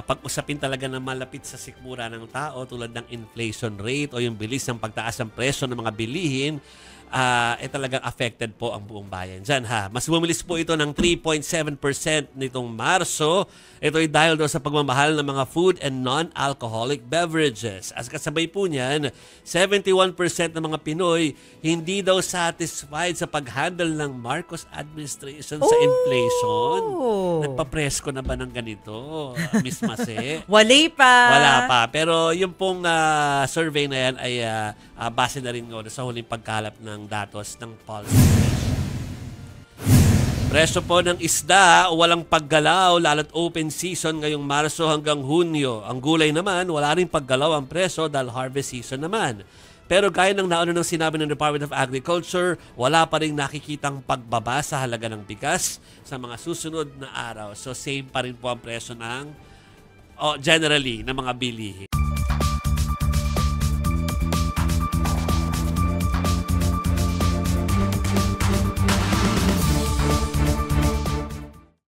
pag-usapin talaga na malapit sa sikmura ng tao tulad ng inflation rate o yung bilis ng pagtaas ng presyo ng mga bilihin, talagang affected po ang buong bayan dyan, ha. Mas bumilis po ito ng 3.7% nitong Marso. Ito ay dahil daw sa pagmamahal ng mga food and non-alcoholic beverages. As kasabay po niyan, 71% ng mga Pinoy hindi daw satisfied sa pag-handle ng Marcos administration sa inflation. Nagpapresko na ba ng ganito, Miss Mase? Wala pa. Pero yung pong survey na yan ay base na rin sa huling pagkalap ng datos ng Pulse. Presyo po ng isda, walang paggalaw, lalo't open season ngayong Marso hanggang Hunyo. Ang gulay naman, wala rin paggalaw ang presyo dahil harvest season naman. Pero gaya ng nauna ng sinabi ng Department of Agriculture, wala pa rin nakikitang pagbaba sa halaga ng bigas sa mga susunod na araw. So same pa rin po ang presyo ng, generally, ng mga bilihin.